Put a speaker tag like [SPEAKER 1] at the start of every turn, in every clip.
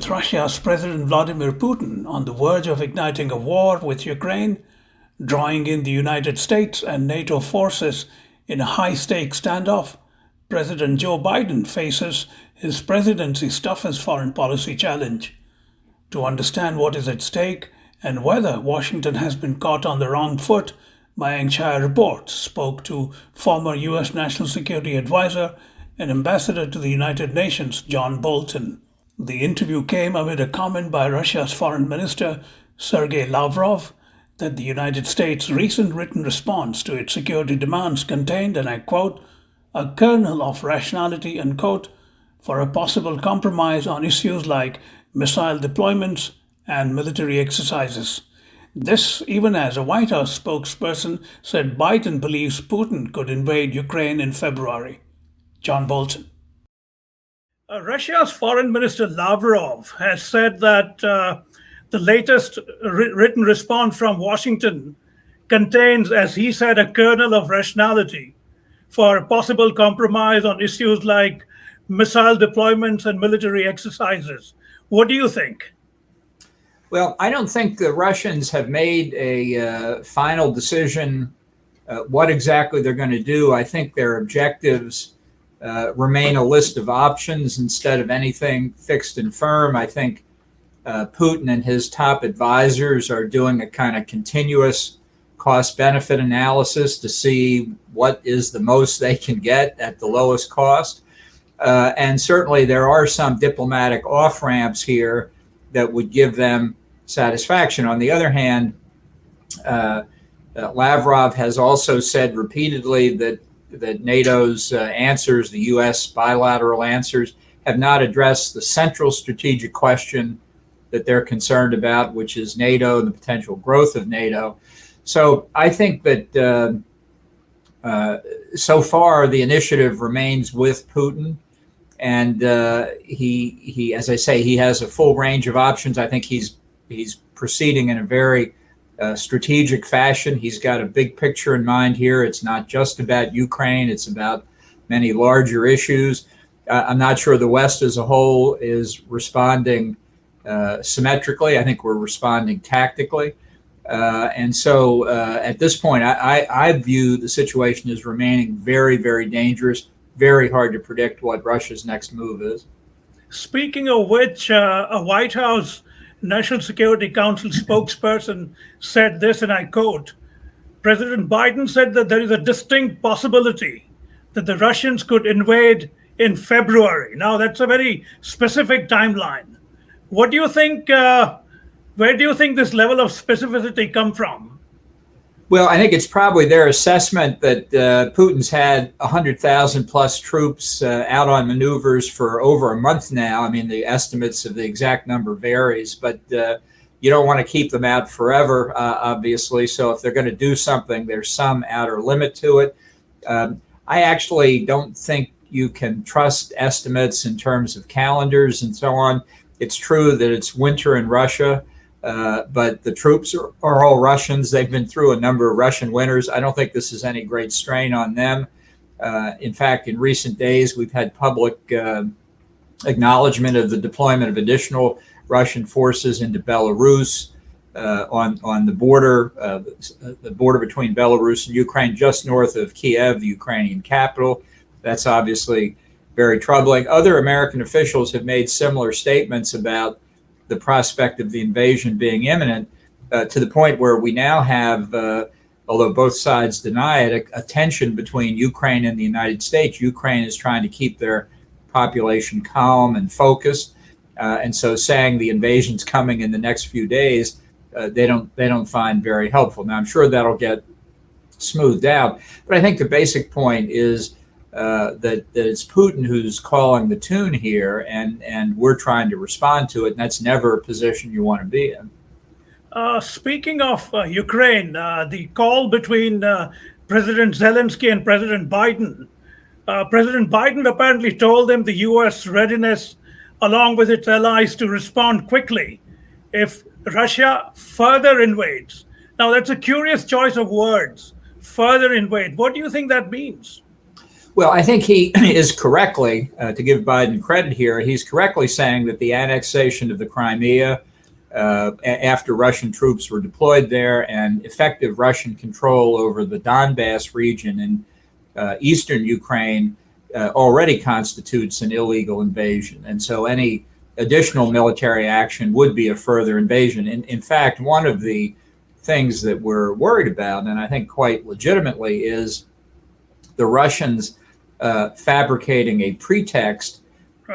[SPEAKER 1] with Russia's President Vladimir Putin on the verge of igniting a war with Ukraine, drawing in the United States and NATO forces in a high-stakes standoff, President Joe Biden faces his presidency's toughest foreign policy challenge. To understand what is at stake and whether Washington has been caught on the wrong foot, Mayank Chhaya Reports spoke to former U.S. National Security Advisor and Ambassador to the United Nations, John Bolton. The interview came amid a comment by Russia's Foreign Minister, Sergey Lavrov, that the United States' recent written response to its security demands contained, and I quote, a kernel of rationality, unquote, for a possible compromise on issues like missile deployments and military exercises. This, even as a White House spokesperson said Biden believes Putin could invade Ukraine in February. John Bolton. Russia's Foreign Minister Lavrov has said that the latest written response from Washington contains, as he said, a kernel of rationality for a possible compromise on issues like missile deployments and military exercises. What do you think?
[SPEAKER 2] Well, I don't think the Russians have made a final decision what exactly they're going to do. I think their objectives remain a list of options instead of anything fixed and firm. I think Putin and his top advisors are doing a kind of continuous cost-benefit analysis to see what is the most they can get at the lowest cost. And certainly there are some diplomatic off-ramps here that would give them satisfaction. On the other hand, Lavrov has also said repeatedly that NATO's answers, the U.S. bilateral answers, have not addressed the central strategic question that they're concerned about, which is NATO and the potential growth of NATO. So I think that so far the initiative remains with Putin. And he, as I say, he has a full range of options. I think he's proceeding in a very strategic fashion. He's got a big picture in mind here. It's not just about Ukraine. It's about many larger issues. I'm not sure the West as a whole is responding symmetrically. I think we're responding tactically. And so at this point, I view the situation as remaining very, very dangerous. Very hard to predict what Russia's next move is.
[SPEAKER 1] Speaking of which, a White House National Security Council spokesperson said this, and I quote, President Biden said that there is a distinct possibility that the Russians could invade in February. Now, that's a very specific timeline. What do you think, where do you think this level of specificity come from?
[SPEAKER 2] Well, I think it's probably their assessment that Putin's had 100,000 plus troops out on maneuvers for over a month now. I mean, the estimates of the exact number varies, but you don't want to keep them out forever, obviously. So if they're going to do something, there's some outer limit to it. I actually don't think you can trust estimates in terms of calendars and so on. It's true that it's winter in Russia. But the troops are all Russians. They've been through a number of Russian winters. I don't think this is any great strain on them. In fact, in recent days, we've had public acknowledgement of the deployment of additional Russian forces into Belarus on the border between Belarus and Ukraine, just north of Kiev, the Ukrainian capital. That's obviously very troubling. Other American officials have made similar statements about the prospect of the invasion being imminent, to the point where we now have, although both sides deny it, a tension between Ukraine and the United States. Ukraine is trying to keep their population calm and focused, and so saying the invasion's coming in the next few days, they don't find very helpful. Now, I'm sure that'll get smoothed out, but I think the basic point is that it's Putin who's calling the tune here, and we're trying to respond to it, and that's never a position you want to be in.
[SPEAKER 1] Speaking of Ukraine, the call between President Zelensky and President Biden, President Biden apparently told them the U.S. readiness, along with its allies, to respond quickly if Russia further invades. Now, that's a curious choice of words, further invade. What do you think that means?
[SPEAKER 2] Well, I think he is correctly, to give Biden credit here, he's correctly saying that the annexation of the Crimea after Russian troops were deployed there and effective Russian control over the Donbass region in eastern Ukraine already constitutes an illegal invasion. And so any additional military action would be a further invasion. In fact, one of the things that we're worried about, and I think quite legitimately, is the Russians fabricating a pretext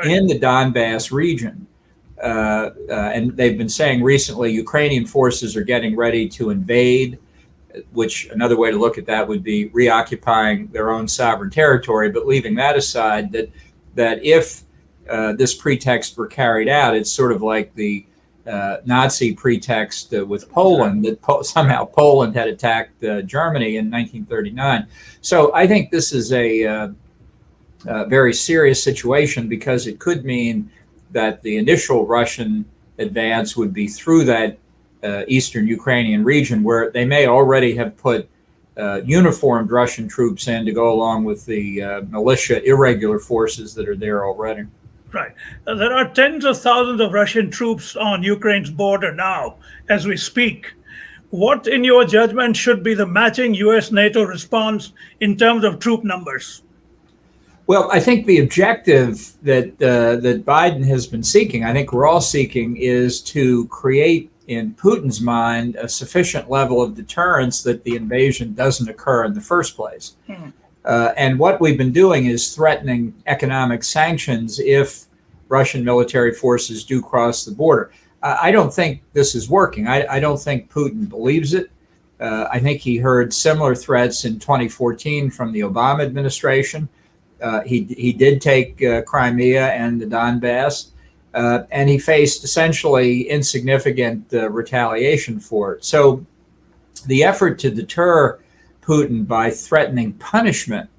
[SPEAKER 2] in the Donbass region. And they've been saying recently Ukrainian forces are getting ready to invade, which another way to look at that would be reoccupying their own sovereign territory. But leaving that aside, that if this pretext were carried out, it's sort of like the Nazi pretext with Poland, that somehow Poland had attacked Germany in 1939. So I think this is a very serious situation, because it could mean that the initial Russian advance would be through that eastern Ukrainian region, where they may already have put uniformed Russian troops in to go along with the militia irregular forces that are there already.
[SPEAKER 1] Right. There are tens of thousands of Russian troops on Ukraine's border now, as we speak. What, in your judgment, should be the matching US-NATO response in terms of troop numbers?
[SPEAKER 2] Well, I think the objective that that Biden has been seeking, I think we're all seeking, is to create in Putin's mind a sufficient level of deterrence that the invasion doesn't occur in the first place. And what we've been doing is threatening economic sanctions if Russian military forces do cross the border. I don't think this is working. I don't think Putin believes it. I think he heard similar threats in 2014 from the Obama administration. He did take Crimea and the Donbass, and he faced essentially insignificant retaliation for it. So the effort to deter Putin by threatening punishment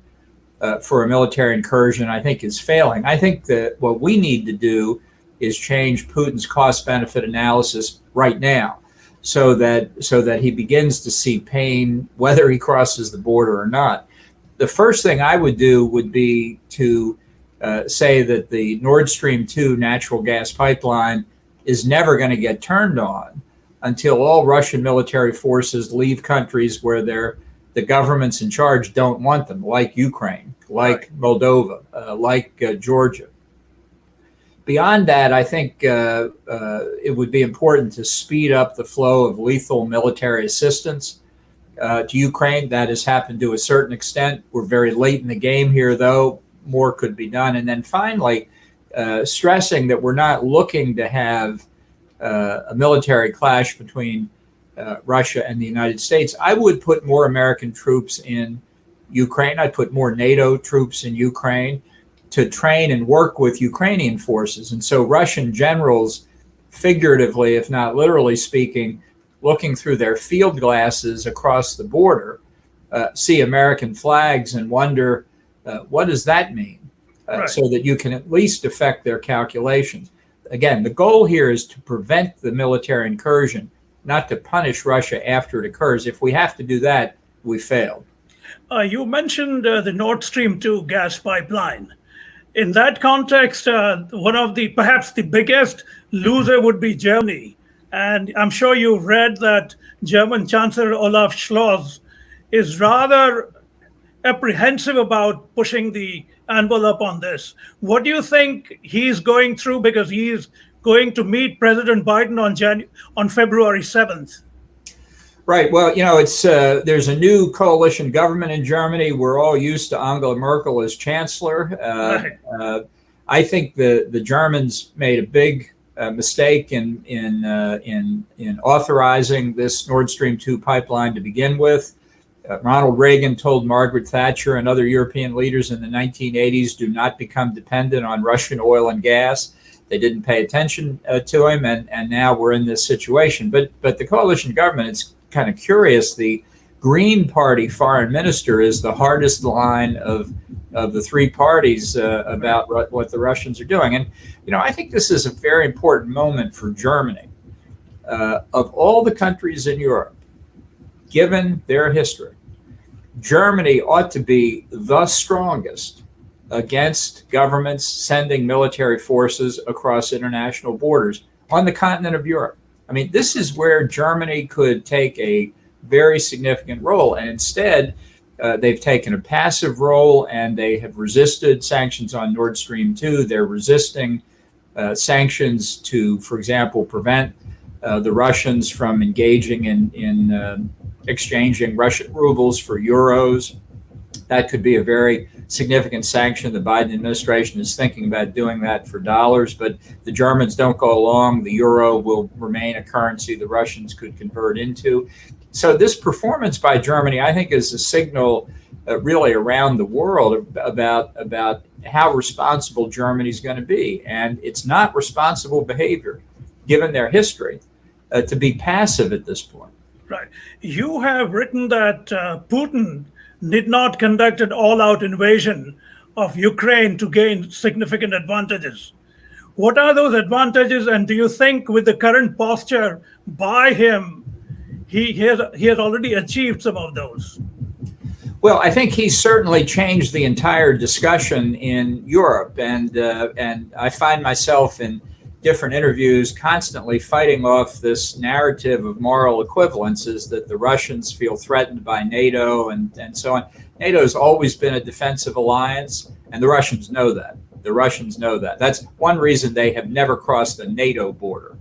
[SPEAKER 2] for a military incursion, I think, is failing. I think that what we need to do is change Putin's cost-benefit analysis right now, so that he begins to see pain whether he crosses the border or not. The first thing I would do would be to say that the Nord Stream 2 natural gas pipeline is never going to get turned on until all Russian military forces leave countries where the governments in charge don't want them, like Ukraine, like Moldova, like Georgia. Beyond that, I think it would be important to speed up the flow of lethal military assistance to Ukraine. That has happened to a certain extent. We're very late in the game here, though. More could be done. And then finally, stressing that we're not looking to have a military clash between Russia and the United States. I would put more American troops in Ukraine. I'd put more NATO troops in Ukraine to train and work with Ukrainian forces. And so Russian generals, figuratively, if not literally speaking, looking through their field glasses across the border, see American flags and wonder, what does that mean? So that you can at least affect their calculations. Again, the goal here is to prevent the military incursion, not to punish Russia after it occurs. If we have to do that, we failed.
[SPEAKER 1] You mentioned the Nord Stream 2 gas pipeline. In that context, one of perhaps the biggest loser would be Germany. And I'm sure you've read that German Chancellor Olaf Scholz is rather apprehensive about pushing the envelope on this. What do you think he's going through? Because he is going to meet President Biden on February 7th.
[SPEAKER 2] Right. Well, it's there's a new coalition government in Germany. We're all used to Angela Merkel as chancellor. I think the Germans made a big mistake in authorizing this Nord Stream 2 pipeline to begin with. Ronald Reagan told Margaret Thatcher and other European leaders in the 1980s, do not become dependent on Russian oil and gas. They didn't pay attention to him, and now we're in this situation. But the coalition government, it's kind of curious. The Green Party foreign minister is the hardest line of the three parties about what the Russians are doing. And, I think this is a very important moment for Germany. Of all the countries in Europe, given their history, Germany ought to be the strongest against governments sending military forces across international borders on the continent of Europe. I mean, this is where Germany could take a very significant role. And instead, they've taken a passive role, and they have resisted sanctions on Nord Stream 2. They're resisting sanctions to, for example, prevent the Russians from engaging in exchanging Russian rubles for euros. That could be a very significant sanction. The Biden administration is thinking about doing that for dollars, but the Germans don't go along. The euro will remain a currency the Russians could convert into. So this performance by Germany, I think, is a signal really around the world about how responsible Germany is going to be. And it's not responsible behavior, given their history, to be passive at this point.
[SPEAKER 1] Right. You have written that Putin did not conduct an all-out invasion of Ukraine to gain significant advantages. What are those advantages? And do you think with the current posture by him, he has already achieved some of those?
[SPEAKER 2] Well, I think he's certainly changed the entire discussion in Europe. And I find myself in different interviews constantly fighting off this narrative of moral equivalences that the Russians feel threatened by NATO and so on. NATO has always been a defensive alliance, and the Russians know that. The Russians know that. That's one reason they have never crossed the NATO border,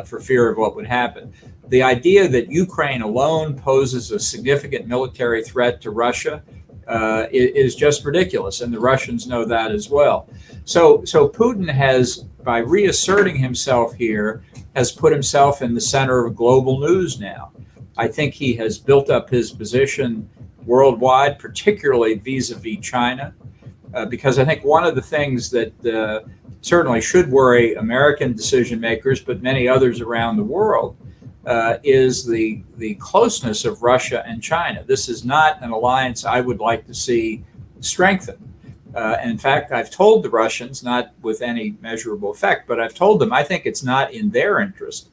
[SPEAKER 2] for fear of what would happen. The idea that Ukraine alone poses a significant military threat to Russia is just ridiculous, and the Russians know that as well. So Putin has, by reasserting himself here, has put himself in the center of global news now. I think he has built up his position worldwide, particularly vis-a-vis China, because I think one of the things that certainly should worry American decision makers, but many others around the world, is the closeness of Russia and China. This is not an alliance I would like to see strengthened. In fact, I've told the Russians, not with any measurable effect, but I've told them I think it's not in their interest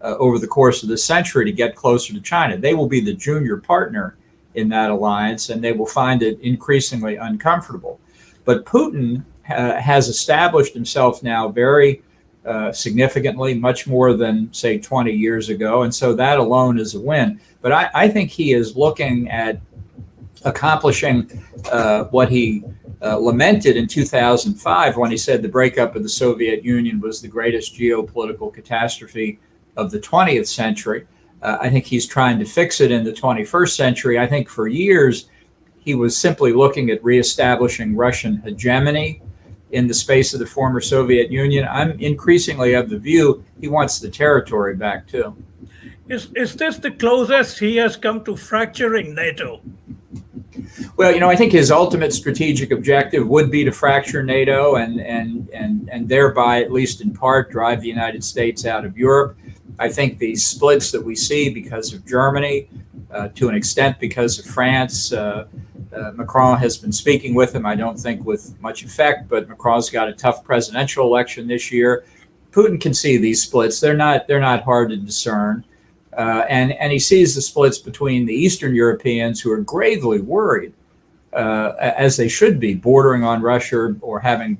[SPEAKER 2] over the course of this century to get closer to China. They will be the junior partner in that alliance, and they will find it increasingly uncomfortable. But Putin has established himself now very significantly, much more than, say, 20 years ago. And so that alone is a win. But I think he is looking at accomplishing what he lamented in 2005 when he said the breakup of the Soviet Union was the greatest geopolitical catastrophe of the 20th century. I think he's trying to fix it in the 21st century. I think for years he was simply looking at reestablishing Russian hegemony in the space of the former Soviet Union. I'm increasingly of the view he wants the territory back too.
[SPEAKER 1] Is this the closest he has come to fracturing NATO?
[SPEAKER 2] Well, I think his ultimate strategic objective would be to fracture NATO and thereby, at least in part, drive the United States out of Europe. I think these splits that we see because of Germany, to an extent because of France, Macron has been speaking with him, I don't think with much effect, but Macron's got a tough presidential election this year. Putin can see these splits. They're not hard to discern. And he sees the splits between the Eastern Europeans, who are gravely worried, as they should be, bordering on Russia or having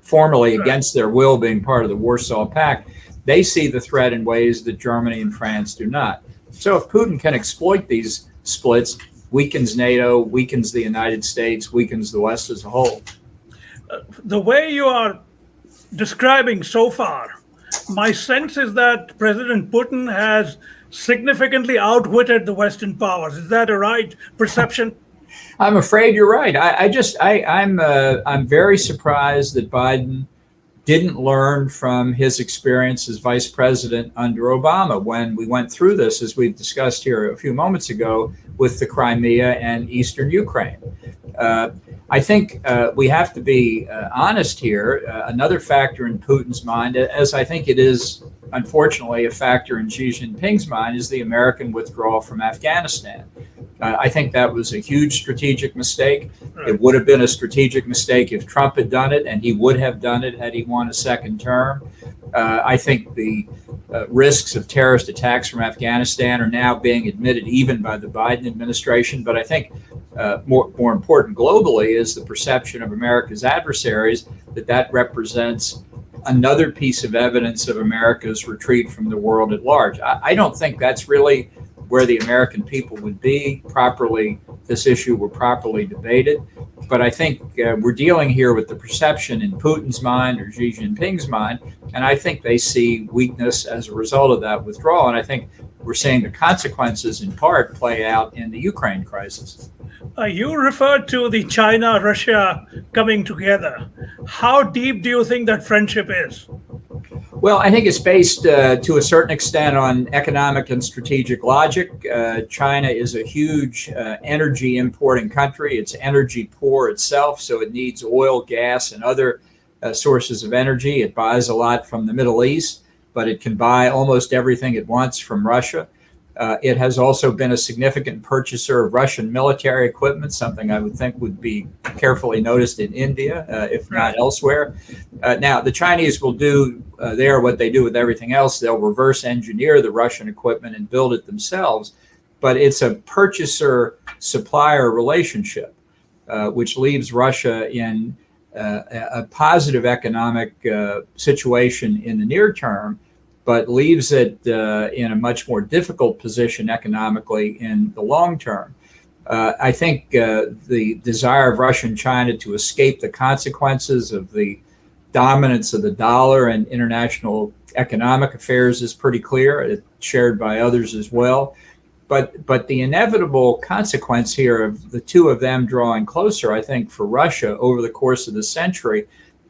[SPEAKER 2] formally against their will being part of the Warsaw Pact. They see the threat in ways that Germany and France do not. So if Putin can exploit these splits, weakens NATO, weakens the United States, weakens the West as a whole.
[SPEAKER 1] The way you are describing so far, my sense is that President Putin has significantly outwitted the Western powers. Is that a right perception?
[SPEAKER 2] I'm afraid you're right. I'm very surprised that Biden didn't learn from his experience as vice president under Obama when we went through this, as we've discussed here a few moments ago, with the Crimea and Eastern Ukraine. I think we have to be honest here. Another factor in Putin's mind, as I think it is unfortunately a factor in Xi Jinping's mind, is the American withdrawal from Afghanistan. I think that was a huge strategic mistake. It would have been a strategic mistake if Trump had done it, and he would have done it had he won a second term. I think the risks of terrorist attacks from Afghanistan are now being admitted even by the Biden administration. But I think more important globally is the perception of America's adversaries that represents another piece of evidence of America's retreat from the world at large. I don't think that's really where the American people would be properly, this issue were properly debated. But I think we're dealing here with the perception in Putin's mind or Xi Jinping's mind, and I think they see weakness as a result of that withdrawal. And I think we're seeing the consequences in part play out in the Ukraine crisis.
[SPEAKER 1] You referred to the China-Russia coming together. How deep do you think that friendship is?
[SPEAKER 2] Well, I think it's based to a certain extent on economic and strategic logic. China is a huge energy importing country. It's energy poor itself, so it needs oil, gas, and other sources of energy. It buys a lot from the Middle East, but it can buy almost everything it wants from Russia. It has also been a significant purchaser of Russian military equipment, something I would think would be carefully noticed in India, if not elsewhere. Now, the Chinese will do there what they do with everything else. They'll reverse engineer the Russian equipment and build it themselves. But it's a purchaser-supplier relationship, which leaves Russia in a positive economic situation in the near term, but leaves it in a much more difficult position economically in the long term. I think the desire of Russia and China to escape the consequences of the dominance of the dollar in international economic affairs is pretty clear. It's shared by others as well. But the inevitable consequence here of the two of them drawing closer, I think, for Russia over the course of the century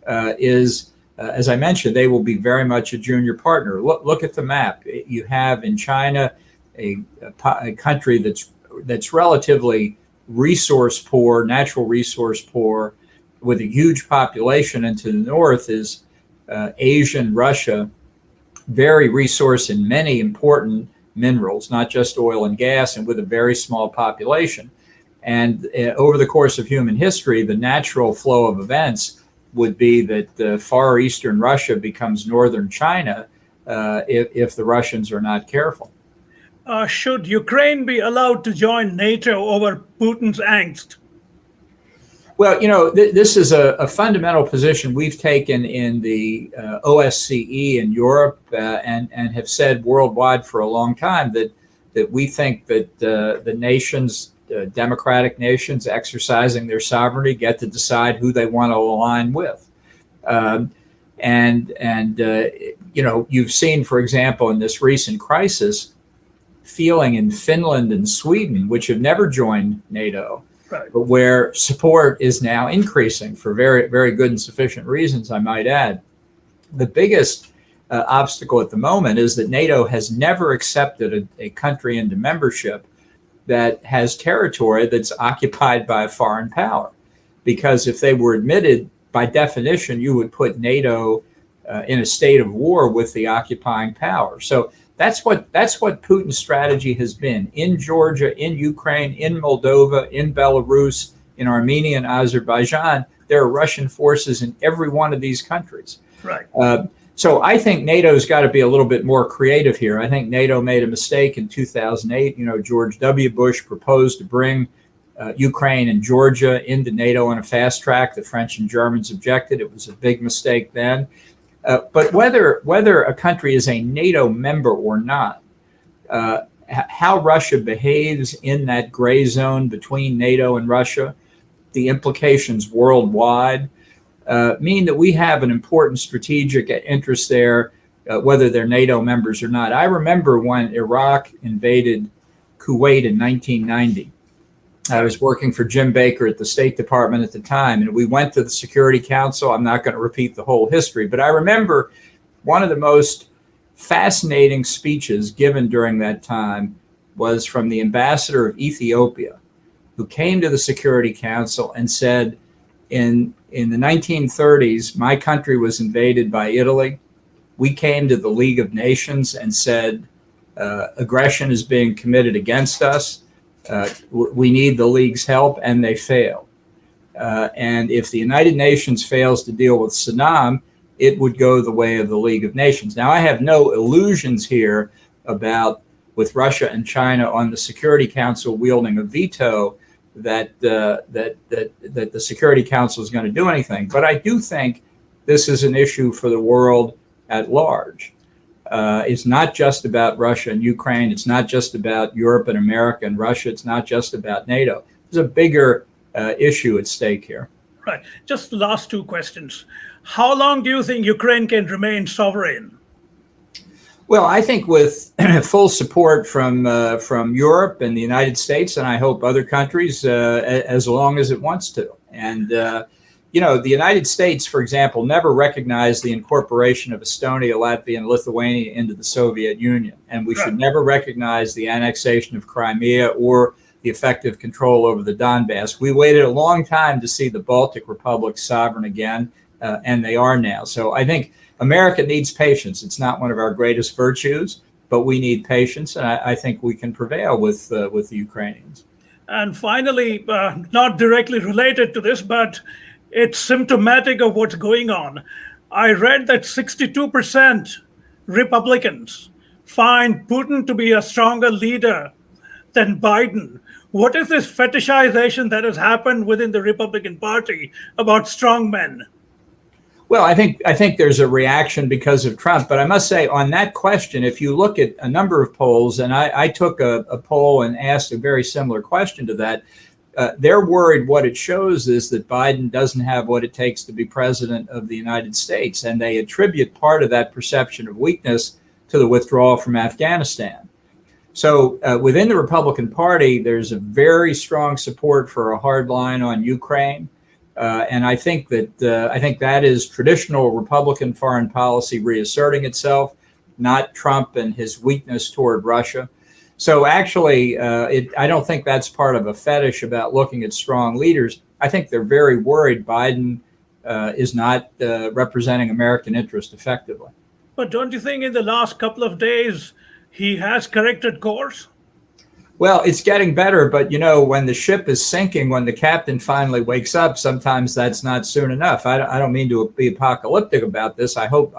[SPEAKER 2] is, as I mentioned, they will be very much a junior partner. Look at the map. You have in China a country that's relatively resource poor, natural resource poor, with a huge population, and to the north is Asian Russia, very resource in many important minerals, not just oil and gas, and with a very small population. And over the course of human history, the natural flow of events would be that far eastern Russia becomes northern China if the Russians are not careful.
[SPEAKER 1] Should Ukraine be allowed to join NATO over Putin's angst?
[SPEAKER 2] Well, this is a fundamental position we've taken in the OSCE in Europe and have said worldwide for a long time that we think that the nations, democratic nations exercising their sovereignty, get to decide who they want to align with. You've seen, for example, in this recent crisis, feeling in Finland and Sweden, which have never joined NATO, right, but where support is now increasing for very, very good and sufficient reasons, I might add. The biggest obstacle at the moment is that NATO has never accepted a country into membership that has territory that's occupied by a foreign power. Because if they were admitted, by definition, you would put NATO in a state of war with the occupying power. So that's what Putin's strategy has been in Georgia, in Ukraine, in Moldova, in Belarus, in Armenia and Azerbaijan. There are Russian forces in every one of these countries. Right. So I think NATO's got to be a little bit more creative here. I think NATO made a mistake in 2008. George W. Bush proposed to bring Ukraine and Georgia into NATO on a fast track. The French and Germans objected. It was a big mistake then. But whether a country is a NATO member or not, how Russia behaves in that gray zone between NATO and Russia, the implications worldwide, mean that we have an important strategic interest there, whether they're NATO members or not. I remember when Iraq invaded Kuwait in 1990. I was working for Jim Baker at the State Department at the time, and we went to the Security Council. I'm not going to repeat the whole history, but I remember one of the most fascinating speeches given during that time was from the ambassador of Ethiopia, who came to the Security Council and said, in the 1930s, my country was invaded by Italy. We came to the League of Nations and said, aggression is being committed against us. We need the League's help, and they failed. And if the United Nations fails to deal with Saddam, it would go the way of the League of Nations. Now, I have no illusions here about, with Russia and China on the Security Council wielding a veto, that the Security Council is going to do anything. But I do think this is an issue for the world at large. It's not just about Russia and Ukraine. It's not just about Europe and America and Russia. It's not just about NATO. There's a bigger issue at stake here.
[SPEAKER 1] Right. Just the last two questions. How long do you think Ukraine can remain sovereign?
[SPEAKER 2] Well, I think with full support from Europe and the United States, and I hope other countries, as long as it wants to. And the United States, for example, never recognized the incorporation of Estonia, Latvia, and Lithuania into the Soviet Union. And we should never recognize the annexation of Crimea or the effective control over the Donbass. We waited a long time to see the Baltic republics sovereign again, and they are now. So I think America needs patience. It's not one of our greatest virtues, but we need patience, and I think we can prevail with the Ukrainians.
[SPEAKER 1] And finally, not directly related to this, but it's symptomatic of what's going on. I read that 62% Republicans find Putin to be a stronger leader than Biden. What is this fetishization that has happened within the Republican Party about strong men?
[SPEAKER 2] Well, I think there's a reaction because of Trump. But I must say, on that question, if you look at a number of polls, and I took a poll and asked a very similar question to that, they're worried what it shows is that Biden doesn't have what it takes to be president of the United States. And they attribute part of that perception of weakness to the withdrawal from Afghanistan. So within the Republican Party, there's a very strong support for a hard line on Ukraine. And I think that is traditional Republican foreign policy reasserting itself, not Trump and his weakness toward Russia. So actually, I don't think that's part of a fetish about looking at strong leaders. I think they're very worried Biden is not representing American interest effectively.
[SPEAKER 1] But don't you think in the last couple of days, he has corrected course?
[SPEAKER 2] Well, it's getting better, but when the ship is sinking, when the captain finally wakes up, sometimes that's not soon enough. I don't mean to be apocalyptic about this. I hope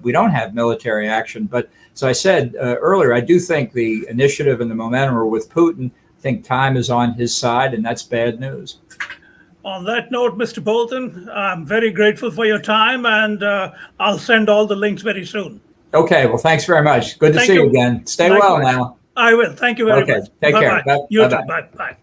[SPEAKER 2] we don't have military action. But as I said earlier, I do think the initiative and the momentum are with Putin. I think time is on his side, and that's bad news.
[SPEAKER 1] On that note, Mr. Bolton, I'm very grateful for your time, and I'll send all the links very soon.
[SPEAKER 2] Okay, well, thanks very much. Good to see you again. Stay well now.
[SPEAKER 1] I will. Thank you very much.
[SPEAKER 2] Take care.
[SPEAKER 1] You too. Bye. Bye.